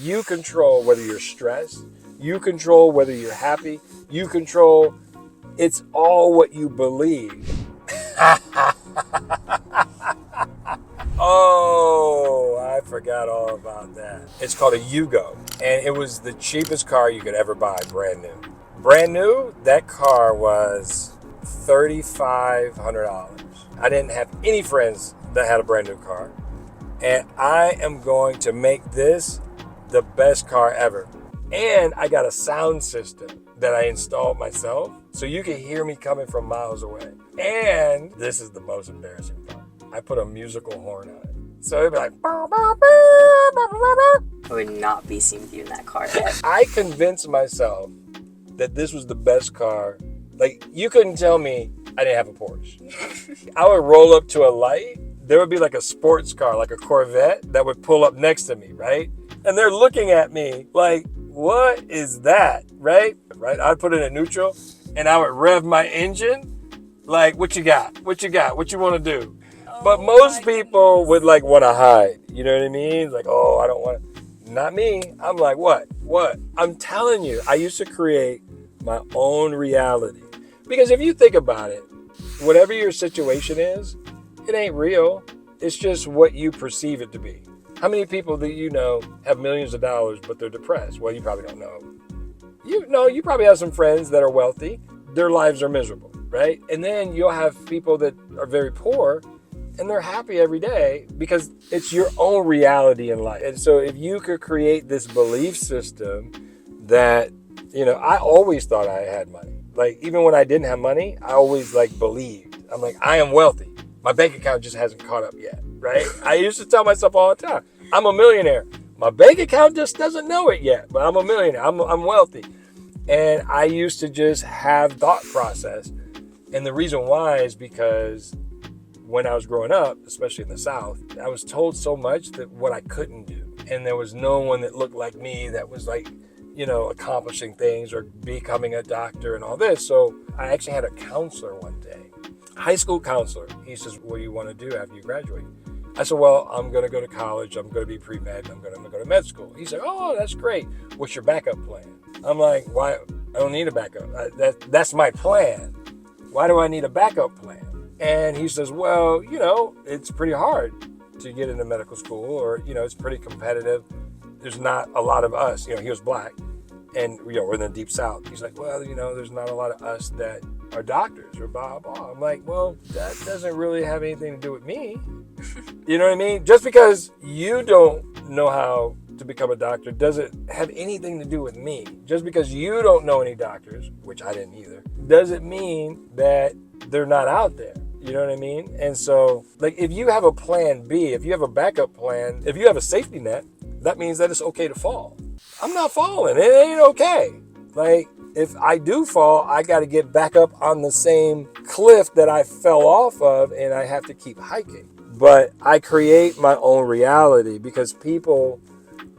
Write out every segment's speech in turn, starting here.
You control whether you're stressed. You control whether you're happy. You control. It's all what you believe. Oh, I forgot all about that. It's called a Yugo, and it was the cheapest car you could ever buy, brand new. Brand new, that car was $3,500. I didn't have any friends that had a brand new car, and I am going to make this the best car ever. And I got a sound system that I installed myself, so you can hear me coming from miles away. And this is the most embarrassing part. I put a musical horn on it. So it'd be like... I would not be seen with you in that car yet. I convinced myself that this was the best car. Like, you couldn't tell me I didn't have a Porsche. I would roll up to a light. There would be like a sports car, like a Corvette, that would pull up next to me, right? And they're looking at me like, what is that, right? I'd put it in neutral, and I would rev my engine. Like, what you got? What you got? What you want to do? But most people would like want to hide. You know what I mean? Like, oh, I don't want to. Not me. I'm like, what? I'm telling you, I used to create my own reality. Because if you think about it, whatever your situation is, it ain't real. It's just what you perceive it to be. How many people do you know have millions of dollars, but they're depressed? Well, you probably don't know. You probably have some friends that are wealthy. Their lives are miserable, right? And then you'll have people that are very poor, and they're happy every day because it's your own reality in life. And so if you could create this belief system that, I always thought I had money. Like, even when I didn't have money, I always believed. I'm like, I am wealthy. My bank account just hasn't caught up yet, right? I used to tell myself all the time, I'm a millionaire. My bank account just doesn't know it yet, but I'm a millionaire. I'm wealthy. And I used to just have thought process. And the reason why is because when I was growing up, especially in the South, I was told so much that what I couldn't do. And there was no one that looked like me that was accomplishing things or becoming a doctor and all this. So I actually had a counselor one day, high school counselor. He says, what do you want to do after you graduate? I said, well, I'm going to go to college. I'm going to be pre-med. I'm going to go to med school. He said, oh, that's great. What's your backup plan? I'm like, why? I don't need a backup. That's my plan. Why do I need a backup plan? And he says, well, it's pretty hard to get into medical school, or, it's pretty competitive. There's not a lot of us. He was black, and, we're in the deep South. He's like, well, there's not a lot of us that are doctors or blah, blah. I'm like, well, that doesn't really have anything to do with me. You know what I mean? Just because you don't know how to become a doctor doesn't have anything to do with me. Just because you don't know any doctors, which I didn't either, doesn't mean that they're not out there. You know what I mean? And so, if you have a plan B, if you have a backup plan, if you have a safety net, that means that it's okay to fall. I'm not falling. It ain't okay. If I do fall, I got to get back up on the same cliff that I fell off of, and I have to keep hiking. But I create my own reality because people,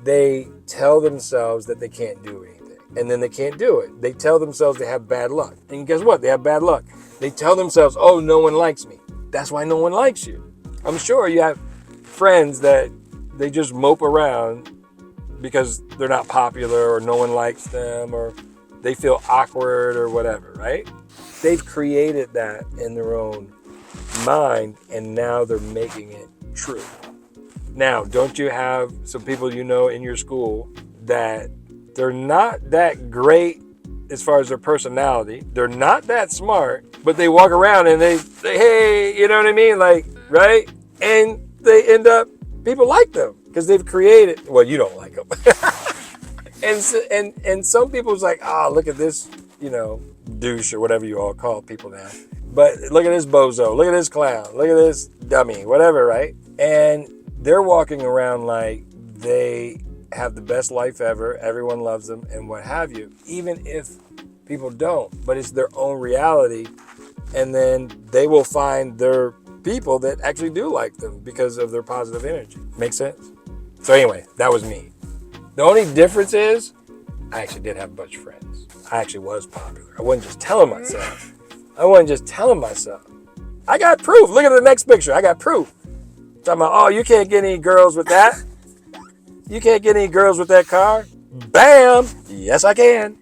they tell themselves that they can't do anything, and then they can't do it. They tell themselves they have bad luck. And guess what? They have bad luck. They tell themselves, oh, no one likes me. That's why no one likes you. I'm sure you have friends that they just mope around because they're not popular or no one likes them or they feel awkward or whatever, right? They've created that in their own mind, and now they're making it true. Now, don't you have some people in your school that they're not that great as far as their personality, they're not that smart, but they walk around and they say, hey, you know what I mean? Right? And they end up, people like them because they've created, well, you don't like them. and some people's like, look at this, douche or whatever you all call people now. But look at this bozo, look at this clown, look at this dummy, whatever, right? And they're walking around like they have the best life ever, everyone loves them, and what have you, even if people don't. But it's their own reality, and then they will find their people that actually do like them because of their positive energy. Make sense? So anyway, that was me. The only difference is I actually did have a bunch of friends. I actually was popular. I wasn't just telling myself. I got proof. Look at the next picture. I got proof. Talking about, you can't get any girls with that. You can't get any girls with that car. Bam! Yes, I can.